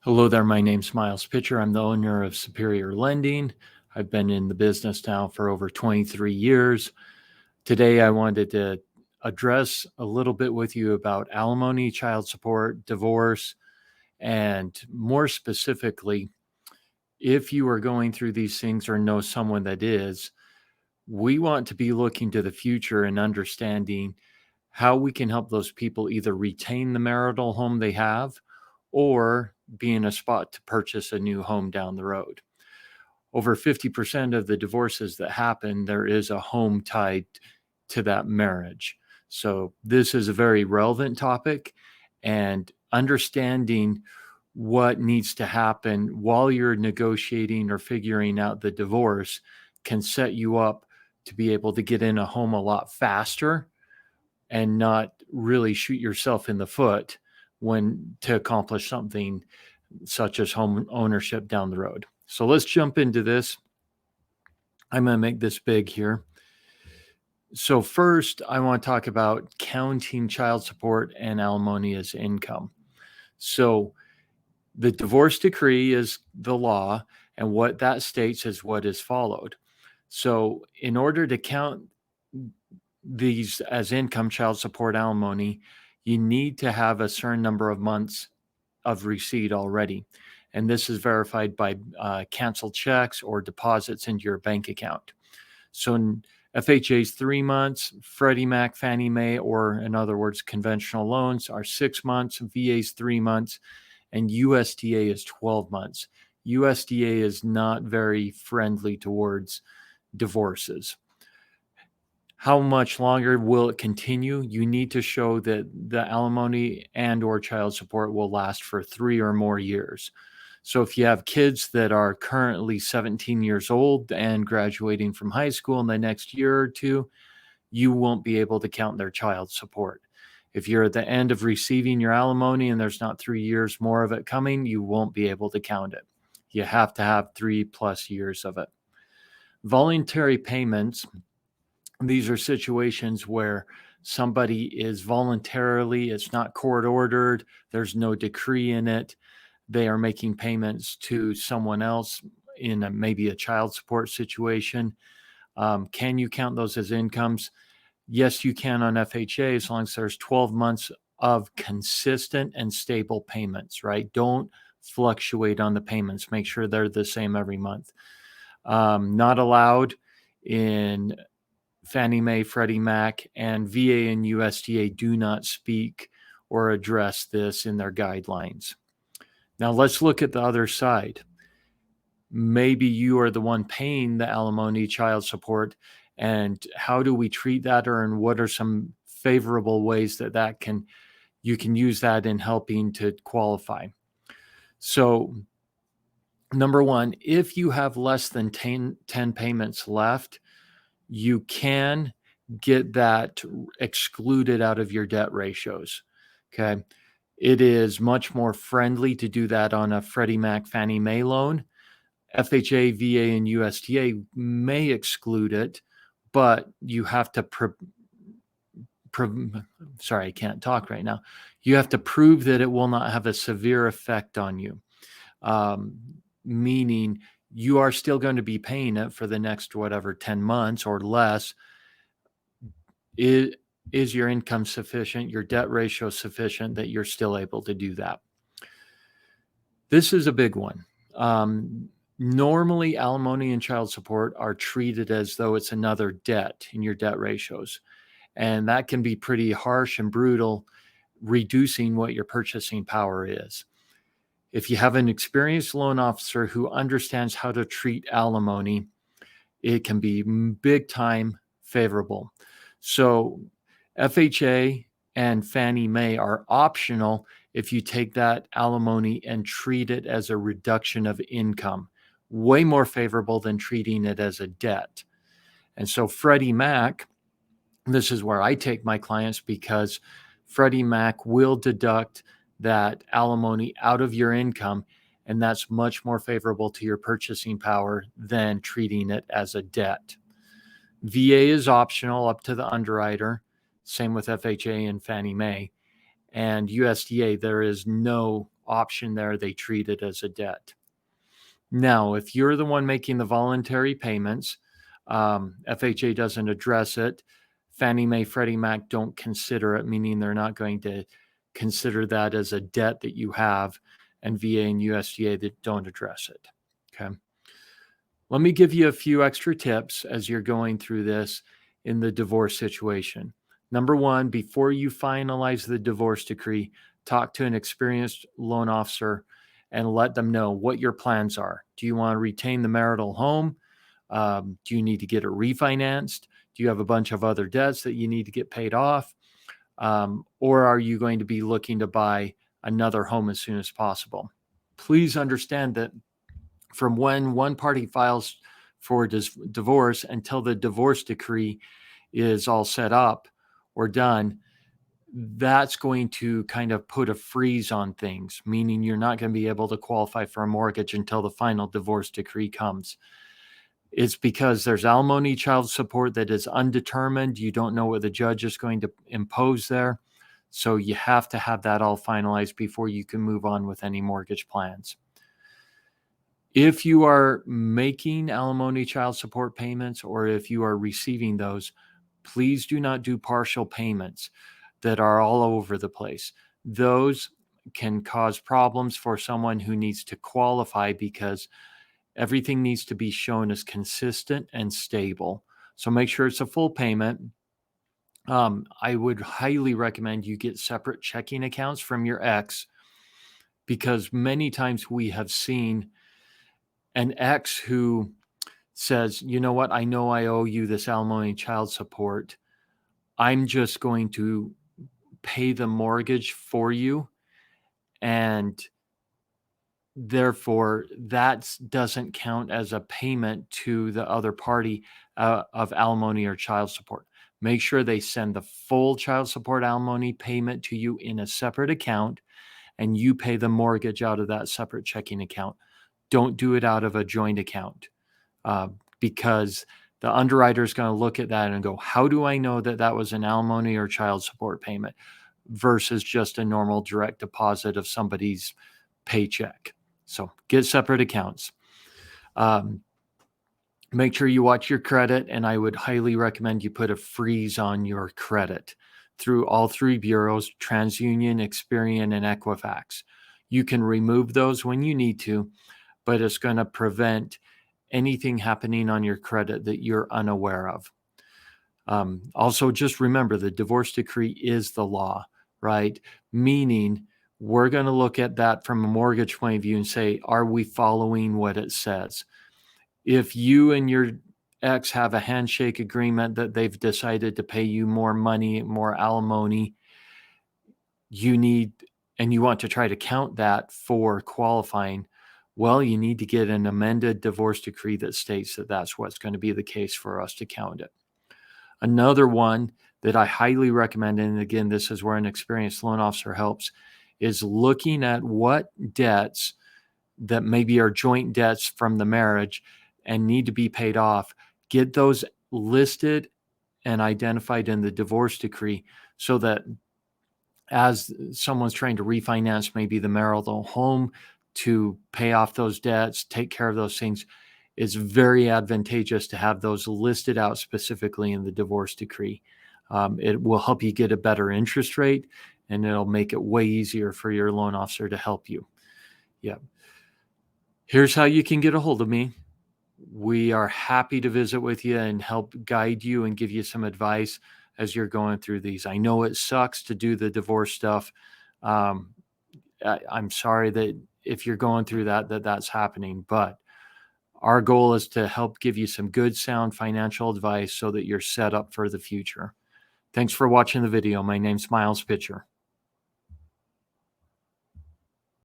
Hello there, my name's Miles Pitcher. I'm the owner of Superior Lending. I've been in the business now for over 23 years. Today, I wanted to address a little bit with you about alimony, child support, divorce, and more specifically, if you are going through these things or know someone that is, we want to be looking to the future and understanding how we can help those people either retain the marital home they have or be in a spot to purchase a new home down the road. Over 50% of the divorces that happen, there is a home tied to that marriage. So this is a very relevant topic, and understanding what needs to happen while you're negotiating or figuring out the divorce can set you up to be able to get in a home a lot faster and not really shoot yourself in the foot when to accomplish something such as home ownership down the road. So let's jump into this. I'm going to make this big here. So first, I want to talk about counting child support and alimony as income. So the divorce decree is the law, and what that states is what is followed. So in order to count these as income, child support, alimony, you need to have a certain number of months of receipt already. And this is verified by canceled checks or deposits into your bank account. So in FHA's 3 months, Freddie Mac, Fannie Mae, or in other words, conventional loans are 6 months, VA's 3 months, and USDA is 12 months. USDA is not very friendly towards divorces. How much longer will it continue? You need to show that the alimony and or child support will last for 3 or more years. So if you have kids that are currently 17 years old and graduating from high school in the next year or two, you won't be able to count their child support. If you're at the end of receiving your alimony and there's not 3 years more of it coming, you won't be able to count it. You have to have 3+ years of it. Voluntary payments. These are situations where somebody is voluntarily, it's not court ordered, there's no decree in it. They are making payments to someone else in maybe a child support situation. Can you count those as incomes? Yes, you can on FHA as long as there's 12 months of consistent and stable payments, right? Don't fluctuate on the payments. Make sure they're the same every month. Not allowed in Fannie Mae, Freddie Mac, and VA and USDA do not speak or address this in their guidelines. Now let's look at the other side. Maybe you are the one paying the alimony, child support, and how do we treat that, and what are some favorable ways that you can use that in helping to qualify? So number one, if you have less than 10 payments left, you can get that excluded out of your debt ratios. Okay. It is much more friendly to do that on a Freddie Mac, Fannie Mae loan. FHA, VA, and USDA may exclude it, but you have to sorry, I can't talk right now. You have to prove that it will not have a severe effect on you, meaning you are still going to be paying it for the next, 10 months or less. Is your income sufficient, your debt ratio sufficient that you're still able to do that? This is a big one. Normally, alimony and child support are treated as though it's another debt in your debt ratios. And that can be pretty harsh and brutal, reducing what your purchasing power is. If you have an experienced loan officer who understands how to treat alimony, it can be big time favorable. So FHA and Fannie Mae are optional if you take that alimony and treat it as a reduction of income, way more favorable than treating it as a debt. And so Freddie Mac, this is where I take my clients, because Freddie Mac will deduct that alimony out of your income, and that's much more favorable to your purchasing power than treating it as a debt. VA is optional up to the underwriter, same with FHA and Fannie Mae. And USDA, there is no option there. They treat it as a debt. Now, if you're the one making the voluntary payments, FHA doesn't address it. Fannie Mae, Freddie Mac don't consider it, meaning they're not going to consider that as a debt that you have, and VA and USDA that don't address it. Okay. Let me give you a few extra tips as you're going through this in the divorce situation. Number one, before you finalize the divorce decree, talk to an experienced loan officer and let them know what your plans are. Do you want to retain the marital home? Do you need to get it refinanced? Do you have a bunch of other debts that you need to get paid off? Or are you going to be looking to buy another home as soon as possible? Please understand that from when one party files for divorce until the divorce decree is all set up or done, that's going to kind of put a freeze on things, meaning you're not going to be able to qualify for a mortgage until the final divorce decree comes. It's because there's alimony, child support that is undetermined. You don't know what the judge is going to impose there. So you have to have that all finalized before you can move on with any mortgage plans. If you are making alimony, child support payments, or if you are receiving those, please do not do partial payments that are all over the place. Those can cause problems for someone who needs to qualify because everything needs to be shown as consistent and stable. So make sure it's a full payment. I would highly recommend you get separate checking accounts from your ex, because many times we have seen an ex who says, you know what, I know I owe you this alimony, child support. I'm just going to pay the mortgage for you, and therefore that doesn't count as a payment to the other party of alimony or child support. Make sure they send the full child support alimony payment to you in a separate account, and you pay the mortgage out of that separate checking account. Don't do it out of a joint account, because the underwriter is going to look at that and go, how do I know that that was an alimony or child support payment versus just a normal direct deposit of somebody's paycheck? So get separate accounts. Make sure you watch your credit, and I would highly recommend you put a freeze on your credit through all three bureaus, TransUnion, Experian, and Equifax. You can remove those when you need to, but it's going to prevent anything happening on your credit that you're unaware of. Also, just remember the divorce decree is the law, right? Meaning we're going to look at that from a mortgage point of view and say, are we following what it says? If you and your ex have a handshake agreement that they've decided to pay you more money, more alimony, you need, and you want to try to count that for qualifying, well, you need to get an amended divorce decree that states that that's what's going to be the case for us to count it. Another one that I highly recommend, and again, this is where an experienced loan officer helps, is looking at what debts that maybe are joint debts from the marriage and need to be paid off. Get those listed and identified in the divorce decree so that as someone's trying to refinance maybe the marital home to pay off those debts, take care of those things, it's very advantageous to have those listed out specifically in the divorce decree. It will help you get a better interest rate, and it'll make it way easier for your loan officer to help you. Yeah. Here's how you can get a hold of me. We are happy to visit with you and help guide you and give you some advice as you're going through these. I know it sucks to do the divorce stuff. I'm sorry that if you're going through that's happening, but our goal is to help give you some good, sound financial advice so that you're set up for the future. Thanks for watching the video. My name's Miles Pitcher.